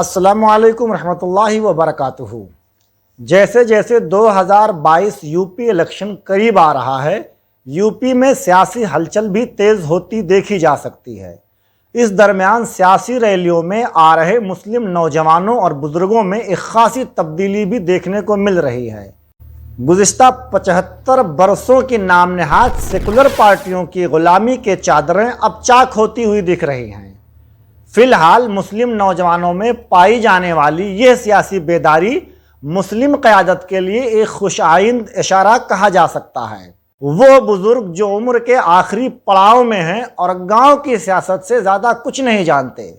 السلام علیکم ورحمۃ اللہ وبرکاتہ۔ جیسے جیسے 2022 یو پی الیکشن قریب آ رہا ہے، یو پی میں سیاسی ہلچل بھی تیز ہوتی دیکھی جا سکتی ہے۔ اس درمیان سیاسی ریلیوں میں آ رہے مسلم نوجوانوں اور بزرگوں میں ایک خاصی تبدیلی بھی دیکھنے کو مل رہی ہے۔ گزشتہ 75 برسوں کی نام نہاد سیکولر پارٹیوں کی غلامی کے چادریں اب چاک ہوتی ہوئی دکھ رہی ہیں۔ فی الحال مسلم نوجوانوں میں پائی جانے والی یہ سیاسی بیداری مسلم قیادت کے لیے ایک خوش آئند اشارہ کہا جا سکتا ہے۔ وہ بزرگ جو عمر کے آخری پڑاؤ میں ہیں اور گاؤں کی سیاست سے زیادہ کچھ نہیں جانتے،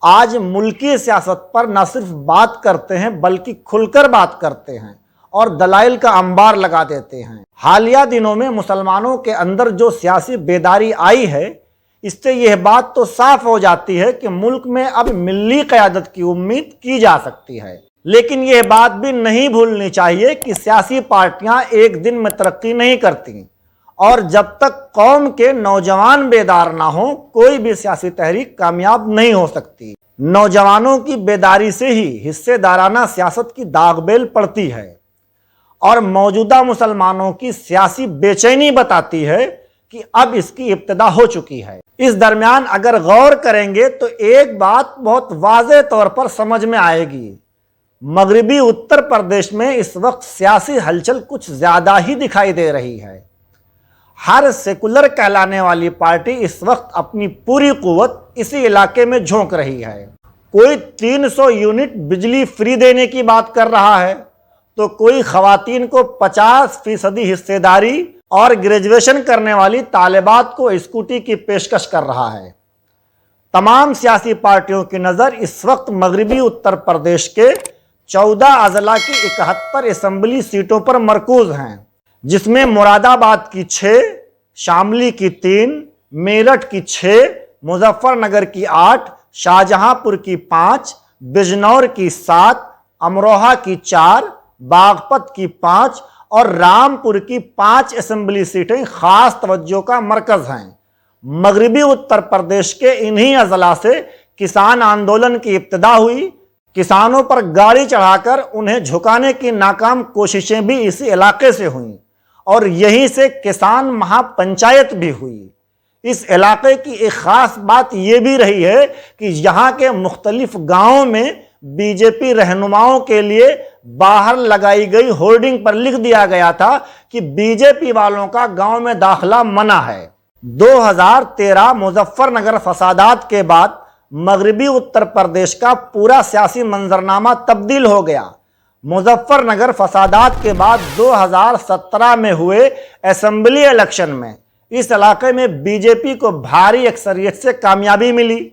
آج ملکی سیاست پر نہ صرف بات کرتے ہیں بلکہ کھل کر بات کرتے ہیں اور دلائل کا انبار لگا دیتے ہیں۔ حالیہ دنوں میں مسلمانوں کے اندر جو سیاسی بیداری آئی ہے، اس سے یہ بات تو صاف ہو جاتی ہے کہ ملک میں اب ملی قیادت کی امید کی جا سکتی ہے۔ لیکن یہ بات بھی نہیں بھولنی چاہیے کہ سیاسی پارٹیاں ایک دن میں ترقی نہیں کرتی، اور جب تک قوم کے نوجوان بیدار نہ ہوں کوئی بھی سیاسی تحریک کامیاب نہیں ہو سکتی۔ نوجوانوں کی بیداری سے ہی حصے دارانہ سیاست کی داغ بیل پڑتی ہے، اور موجودہ مسلمانوں کی سیاسی بے چینی بتاتی ہے کہ اب اس کی ابتدا ہو چکی ہے۔ اس درمیان اگر غور کریں گے تو ایک بات بہت واضح طور پر سمجھ میں آئے گی۔ مغربی اتر پردیش میں اس وقت سیاسی ہلچل کچھ زیادہ ہی دکھائی دے رہی ہے۔ ہر سیکولر کہلانے والی پارٹی اس وقت اپنی پوری قوت اسی علاقے میں جھونک رہی ہے۔ کوئی 300 یونٹ بجلی فری دینے کی بات کر رہا ہے، تو کوئی خواتین کو 50% حصے داری اور گریجویشن کرنے والی طالبات کو اسکوٹی کی پیشکش کر رہا ہے۔ تمام سیاسی پارٹیوں کی نظر اس وقت مغربی اتر پردیش کے 14 اضلاع کی 71 اسمبلی سیٹوں پر مرکوز ہیں، جس میں مراد آباد کی 6، شاملی کی 3، میرٹھ کی 6، مظفر نگر کی 8، شاہجہاں پور کی 5، بجنور کی 7، امروہہ کی 4، باغپت کی 5 اور رامپور کی 5 اسمبلی سیٹیں خاص توجہ کا مرکز ہیں۔ مغربی اتر پردیش کے انہی اضلاع سے کسان آندولن کی ابتدا ہوئی۔ کسانوں پر گاڑی چڑھا کر انہیں جھکانے کی ناکام کوششیں بھی اسی علاقے سے ہوئیں، اور یہیں سے کسان مہا پنچایت بھی ہوئی۔ اس علاقے کی ایک خاص بات یہ بھی رہی ہے کہ یہاں کے مختلف گاؤں میں بی جے پی رہنماؤں کے لیے باہر لگائی گئی ہورڈنگ پر لکھ دیا گیا تھا کہ بی جے پی والوں کا گاؤں میں داخلہ منع ہے۔ 2013 مظفر نگر فسادات کے بعد مغربی اتر پردیش کا پورا سیاسی منظرنامہ تبدیل ہو گیا۔ مظفر نگر فسادات کے بعد 2017 میں ہوئے اسمبلی الیکشن میں اس علاقے میں بی جے پی کو بھاری اکثریت سے کامیابی ملی۔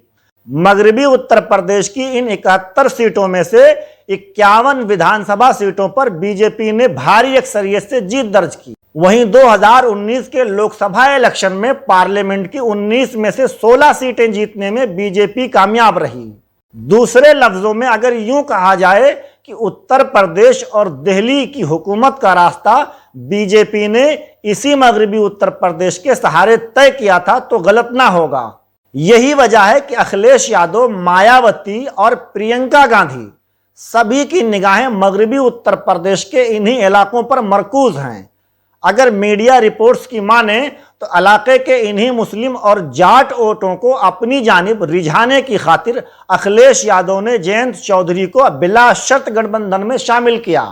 مغربی اتر پردیش کی ان 71 سیٹوں میں سے 51 ویدھان سبھا سیٹوں پر بی جے پی نے بھاری اکثریت سے جیت درج کی۔ وہیں 2019 کے لوک سبھا الیکشن میں پارلیمنٹ کی 19 میں سے 16 سیٹیں جیتنے میں بی جے پی کامیاب رہی۔ دوسرے لفظوں میں اگر یوں کہا جائے کہ اتر پردیش اور دہلی کی حکومت کا راستہ بی جے پی نے اسی مغربی اتر پردیش کے سہارے طے کیا تھا تو غلط نہ ہوگا۔ یہی وجہ ہے کہ اکھلیش یادو، مایاوتی اور پرینکا گاندھی سبھی کی نگاہیں مغربی اتر پردیش کے انہی علاقوں پر مرکوز ہیں۔ اگر میڈیا رپورٹس کی مانیں تو علاقے کے انہی مسلم اور جاٹ ووٹوں کو اپنی جانب رجھانے کی خاطر اکھلیش یادو نے جینت چودھری کو بلا شرط گٹھ بندھن میں شامل کیا۔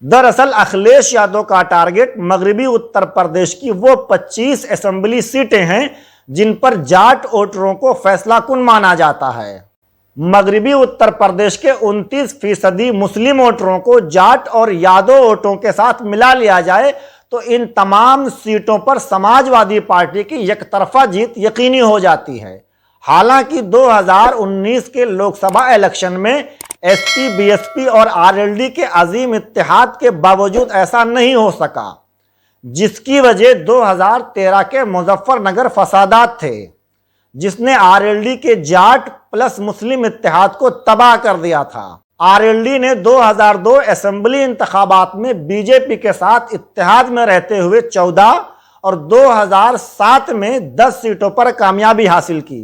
دراصل اکھلیش یادو کا ٹارگٹ مغربی اتر پردیش کی وہ 25 اسمبلی سیٹیں ہیں جن پر جاٹ ووٹروں کو فیصلہ کن مانا جاتا ہے۔ مغربی اتر پردیش کے 29% مسلم ووٹروں کو جاٹ اور یادو ووٹوں کے ساتھ ملا لیا جائے تو ان تمام سیٹوں پر سماج وادی پارٹی کی یک طرفہ جیت یقینی ہو جاتی ہے۔ حالانکہ 2019 کے لوک سبھا الیکشن میں S P, B S P اور آر ایل ڈی کے عظیم اتحاد کے باوجود ایسا نہیں ہو سکا، جس کی وجہ 2013 کے مظفر نگر فسادات تھے، جس نے آر ایل ڈی کے جاٹ پلس مسلم اتحاد کو تباہ کر دیا تھا۔ آر ایل ڈی نے 2002 اسمبلی انتخابات میں بی جے پی کے ساتھ اتحاد میں رہتے ہوئے 14 اور 2007 میں 10 سیٹوں پر کامیابی حاصل کی،